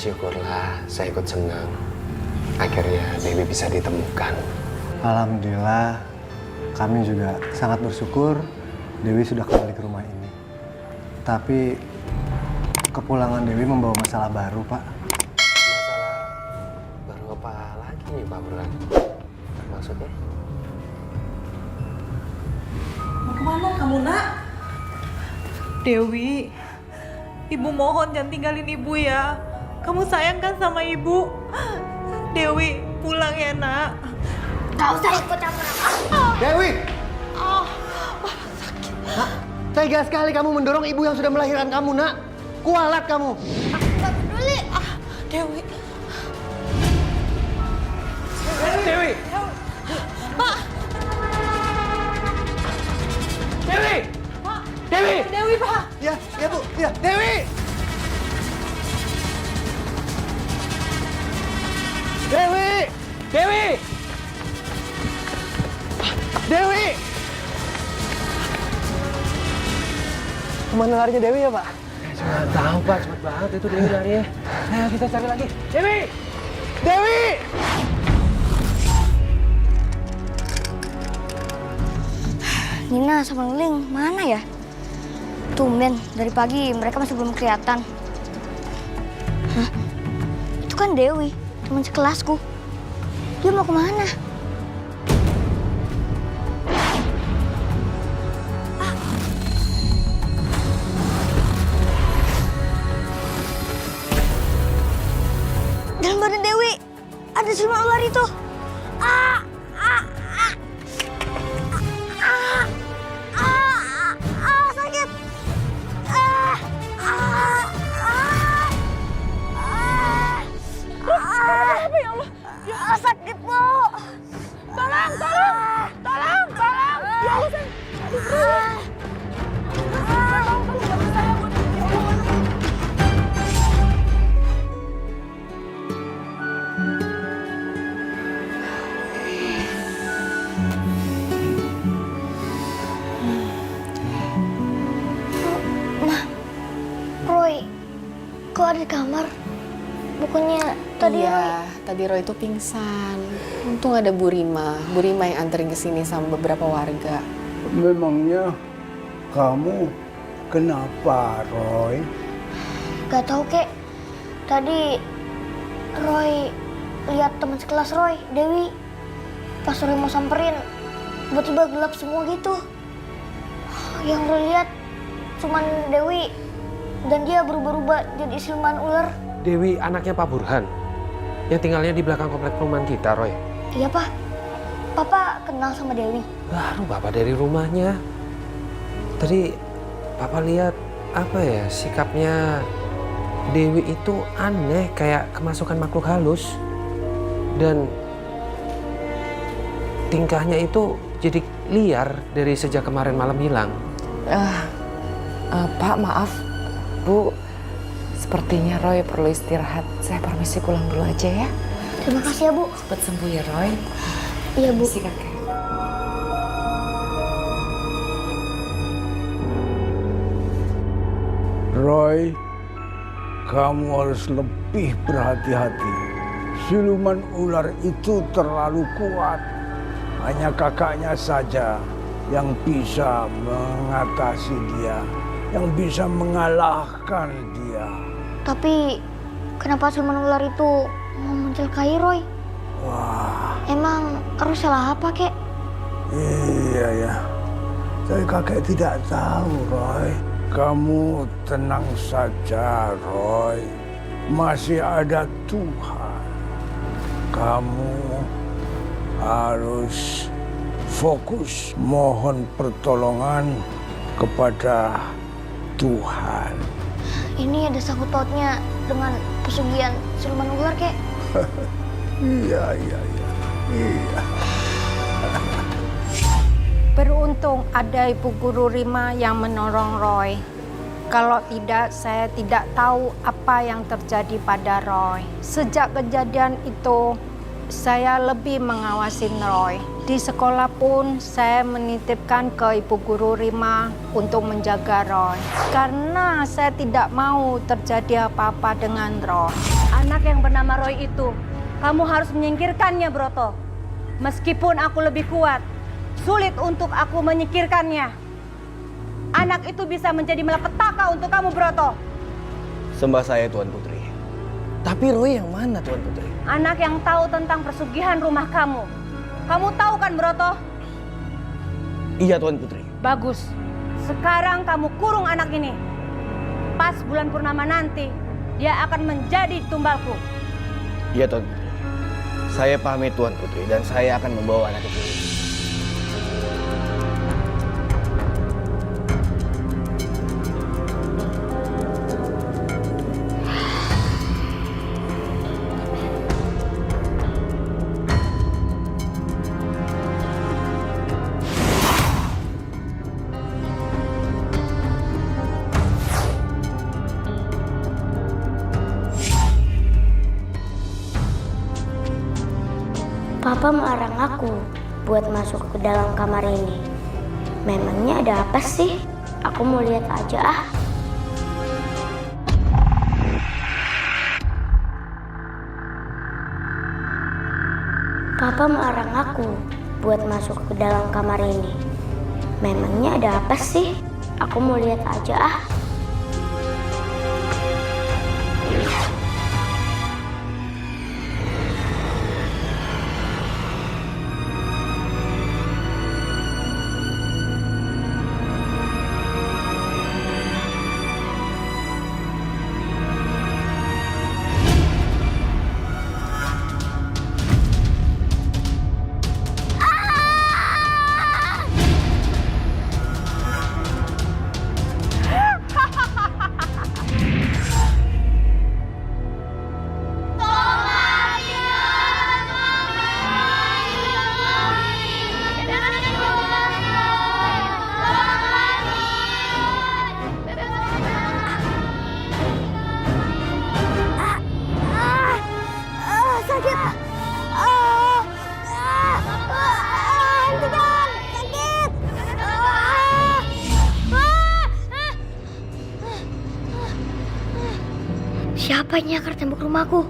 syukurlah, saya ikut senang. Akhirnya Dewi bisa ditemukan. Alhamdulillah, kami juga sangat bersyukur Dewi sudah kembali ke rumah ini. Tapi kepulangan Dewi membawa masalah baru, Pak. Masalah baru apa lagi nih, Pak Burhan? Maksudnya? Mau kemana kamu, Nak? Dewi, Ibu mohon jangan tinggalin Ibu ya. Kamu sayang kan sama Ibu? Dewi, pulang ya, Nak. Gak usah ikut campur. Dewi! Nak, tega sekali kamu mendorong ibu yang sudah melahirkan kamu, Nak. Kualat kamu. Gak peduli. Dewi. Dewi! Pak! Dewi! Pak! Dewi! Dewi, Pak! Ya, ya Bu, ya. Dewi! Dewi! Dewi! Dewi! Kemana larinya Dewi ya, Pak? Saya tahu, Pak. Cepat banget itu Dewi larinya. Ayo kita cari lagi. Dewi! Dewi! Nina sama Ling mana ya? Tumben, dari pagi mereka masih belum kelihatan. Hah? Itu kan Dewi, teman sekelasku. Dia mau kemana? Dalam badan Dewi ada siluman ular itu. Ah, ah, ah. Ah, ah, ah, sakit. Ah, ah, ah. Apa ya Allah? Sakit, Bu. Tolong, tolong. Tolong, tolong. Ya Allah, sayang. Tolong, bantu saya, Bu. Roy, kok ada di kamar? Bukannya tadi Iya, tadi Roy itu pingsan. Untung ada Bu Rima. Bu Rima yang anterin ke sini sama beberapa warga. Memangnya kamu kenapa, Roy? Gak tahu, Kek. Tadi Roy lihat teman sekelas Roy, Dewi. Pas Roy mau samperin, tiba-tiba gelap semua gitu. Yang Roy lihat cuman Dewi dan dia berubah-ubah jadi siluman ular. Dewi anaknya Pak Burhan. Yang tinggalnya di belakang komplek perumahan kita, Roy. Iya, Pak. Papa kenal sama Dewi. Baru Bapak dari rumahnya. Tadi Papa lihat apa ya, sikapnya Dewi itu aneh, kayak kemasukan makhluk halus. Dan tingkahnya itu jadi liar dari sejak kemarin malam hilang. Pak, maaf. Bu, sepertinya Roy perlu istirahat. Saya permisi pulang dulu aja ya. Terima kasih ya, Bu. Cepat sembuh ya, Roy. Iya, Bu. Permisi, Kakek. Roy, kamu harus lebih berhati-hati. Siluman ular itu terlalu kuat. Hanya kakaknya saja yang bisa mengatasi dia, yang bisa mengalahkan dia. Tapi kenapa siluman ular itu mau mencelakai Roy? Wah, Emang Roy salah apa, Kek? iya ya. Tapi kakek tidak tahu, Roy. Kamu tenang saja, Roy. Masih ada Tuhan. Kamu harus fokus mohon pertolongan kepada Tuhan. Ini ada sangkut pautnya dengan pesugihan siluman ular, Kek. Iya. Beruntung ada Ibu Guru Rima yang menolong Roy. Kalau tidak, saya tidak tahu apa yang terjadi pada Roy. Sejak kejadian itu, saya lebih mengawasi Roy. Di sekolah pun saya menitipkan ke Ibu Guru Rima untuk menjaga Roy. Karena saya tidak mau terjadi apa-apa dengan Roy. anak yang bernama Roy itu, kamu harus menyingkirkannya, Broto. Meskipun aku lebih kuat, sulit untuk aku menyingkirkannya. Anak itu bisa menjadi malapetaka untuk kamu, Broto. Sembah saya, Tuan Putri. Tapi Roy yang mana, Tuan Putri? Anak yang tahu tentang persugihan rumah kamu. Kamu tahu kan, Broto? Iya, Tuan Putri. Bagus. Sekarang kamu kurung anak ini. Pas bulan purnama nanti, dia akan menjadi tumbalku. Iya, Tuan Putri. Saya pamit, Tuan Putri, dan saya akan membawa anak itu. Papa melarang aku buat masuk ke dalam kamar ini. Memangnya ada apa sih? Aku mau lihat aja ah. Papa melarang aku buat masuk ke dalam kamar ini. Memangnya ada apa sih? Aku mau lihat aja ah. Siapa yang nyakar tembok rumahku?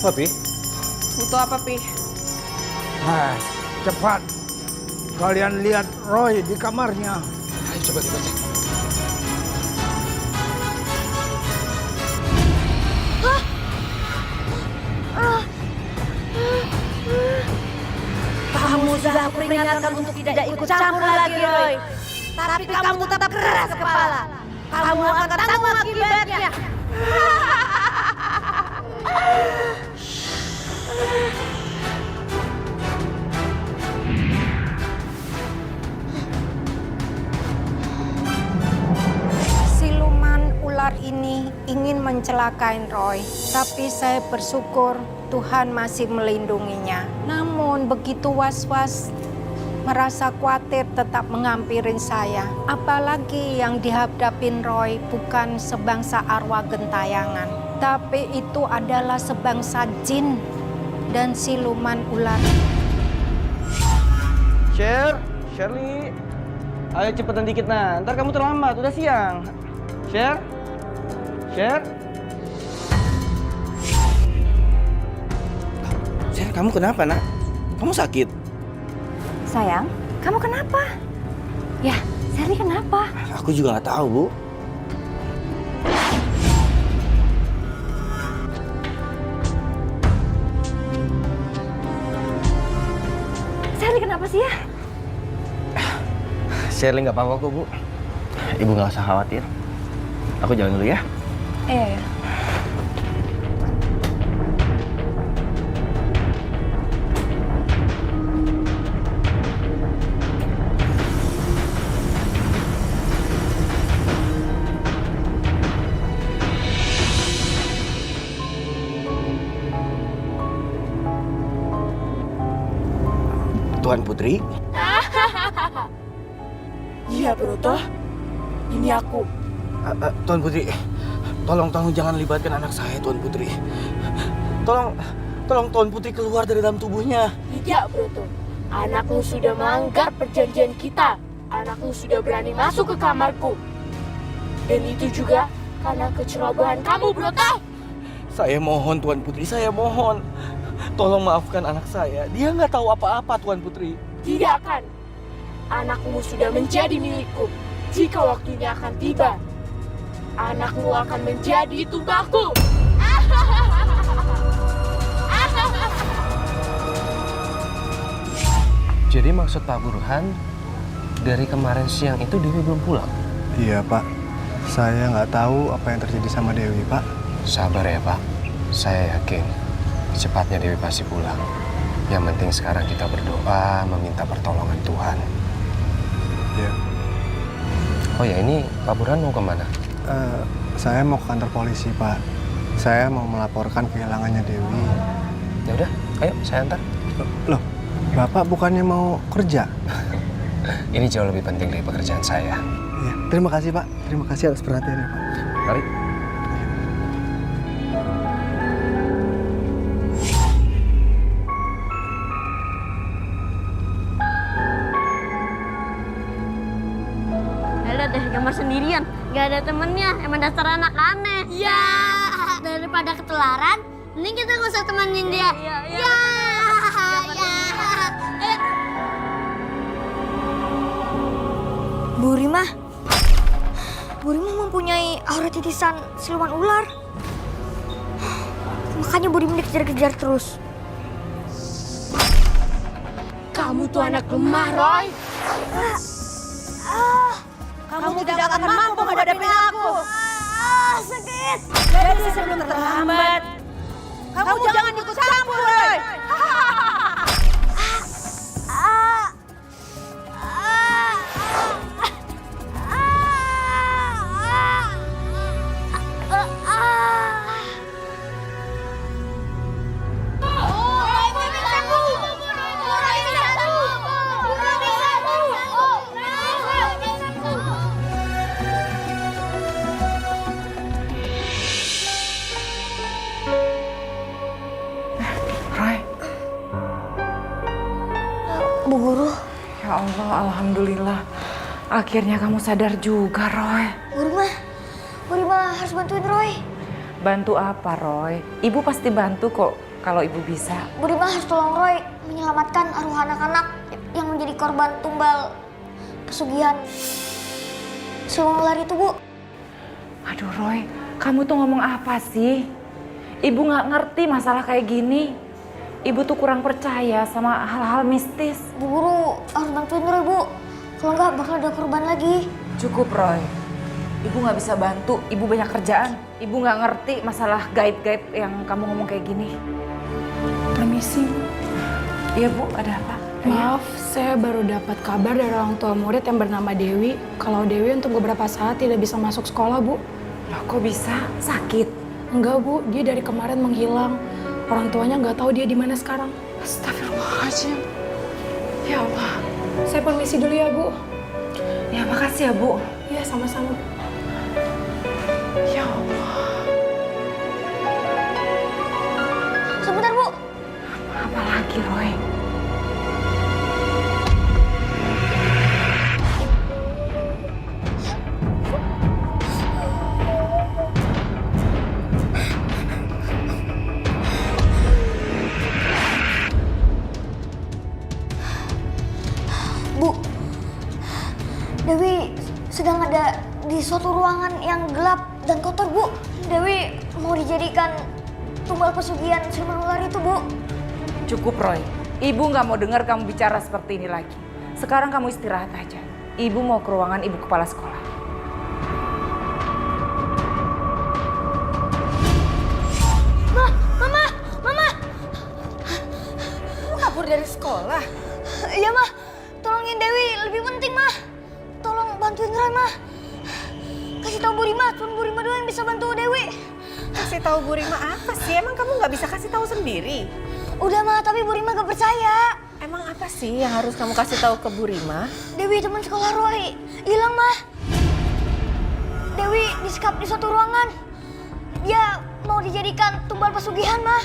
Kenapa, Pi? Butuh apa, Pi? Nah, cepat. Kalian lihat Roy di kamarnya. Ayo coba kita cek. Kamu sudah peringatkan untuk tidak ikut campur lagi, Roy. Tapi kamu tetap keras kepala. Kamu akan tanggung akibatnya. Siluman ular ini ingin mencelakai Roy, tapi saya bersyukur Tuhan masih melindunginya. Namun begitu was-was, merasa khawatir tetap menghampirin saya. Apalagi yang dihadapin Roy bukan sebangsa arwah gentayangan, tapi itu adalah sebangsa jin dan siluman ular. Shirley, ayo cepetan dikit nah, ntar kamu terlambat, udah siang. Sher, kamu kenapa nak? Kamu sakit? Sayang, kamu kenapa? Ya, Sherly kenapa? Aku juga nggak tahu, Bu. Sherly kenapa sih ya? Shirley nggak apa-apa kok, Bu. Ibu nggak usah khawatir. Aku jalan dulu ya. Iya. Tuan Putri? Iya, Broto. Ini aku. Tuan Putri, tolong jangan libatkan anak saya, Tuan Putri. Tolong Tuan Putri keluar dari dalam tubuhnya. Tidak, Broto. Anakmu sudah melanggar perjanjian kita. Anakmu sudah berani masuk ke kamarku. Dan itu juga karena kecerobohan kamu, Broto. Saya mohon, Tuan Putri, saya mohon. Tolong maafkan anak saya. Dia nggak tahu apa-apa, Tuan Putri. Tidak akan. Anakmu sudah menjadi milikku. Jika waktunya akan tiba, anakmu akan menjadi tumbangku. Jadi maksud Pak Burhan, dari kemarin siang itu Dewi belum pulang? Iya Pak, saya nggak tahu apa yang terjadi sama Dewi Pak. Sabar ya Pak, saya yakin secepatnya Dewi pasti pulang. Yang penting sekarang kita berdoa, meminta pertolongan Tuhan. Iya. Oh ya, ini Pak Burhan mau kemana? Saya mau ke kantor polisi Pak. Saya mau melaporkan kehilangannya Dewi. Ya udah, ayo saya antar. Loh, Bapak bukannya mau kerja? Ini jauh lebih penting dari pekerjaan saya. Iya, terima kasih Pak. Terima kasih atas perhatiannya Pak. Mari. Deh, gambar sendirian, gak ada temennya, emang dasar anak aneh. Ya, daripada ketularan, mending kita gak usah temenin dia. Ya. Bu Rima mempunyai aura titisan siluman ular. Makanya Bu Rima dikejar-kejar terus. Kamu tuh anak lemah, Roy. Kamu tidak akan mampu menghadapi aku. Sakit. Jadi sebelum terlambat, kamu jangan ikut campur, Roy. Bu Guru. Ya Allah, alhamdulillah. Akhirnya kamu sadar juga, Roy. Bu Rima harus bantuin Roy. Bantu apa, Roy? Ibu pasti bantu kok kalau ibu bisa. Bu Rima harus tolong Roy menyelamatkan arwah anak-anak yang menjadi korban tumbal pesugihan siluman ular itu, Bu. Aduh, Roy, kamu tuh ngomong apa sih? Ibu nggak ngerti masalah kayak gini. Ibu tuh kurang percaya sama hal-hal mistis. Bu Guru harus bantuin Roy, Bu. Kalau nggak bakal ada korban lagi. Cukup, Roy. Ibu nggak bisa bantu. Ibu banyak kerjaan. Ibu nggak ngerti masalah gaib-gaib yang kamu ngomong kayak gini. Permisi. Iya, Bu. Ada apa? Maaf, saya baru dapat kabar dari orang tua murid yang bernama Dewi. Kalau Dewi untuk beberapa saat tidak bisa masuk sekolah, Bu. Loh, kok bisa? Sakit? Enggak, Bu. Dia dari kemarin menghilang. Orang tuanya nggak tahu dia di mana sekarang. Astagfirullahaladzim. Ya Allah. Saya permisi dulu ya, Bu. Ya, makasih ya, Bu. Iya, sama-sama. Ya Allah. Sebentar, Bu. Apa lagi, Roy? Bu, Dewi sedang ada di suatu ruangan yang gelap dan kotor, Bu. Dewi mau dijadikan tumbal pesugihan siluman ular itu, Bu. Cukup, Roy. Ibu nggak mau dengar kamu bicara seperti ini lagi. Sekarang kamu istirahat aja. Ibu mau ke ruangan ibu kepala sekolah. Mama! Kamu kabur dari sekolah? Iya, Ma. Tolongin Dewi, lebih penting, Ma. Tolong bantuin Roy, Ma. Kasih tahu Bu Rima, cuma Bu Rima doang yang bisa bantu Dewi. Kasih tahu Bu Rima apa sih? Emang kamu nggak bisa kasih tahu sendiri? Udah, Ma, tapi Bu Rima gak percaya. Emang apa sih yang harus kamu kasih tahu ke Bu Rima? Dewi teman sekolah Roy hilang, Mah. Dewi disekap di suatu ruangan. Dia mau dijadikan tumbal pesugihan, Mah.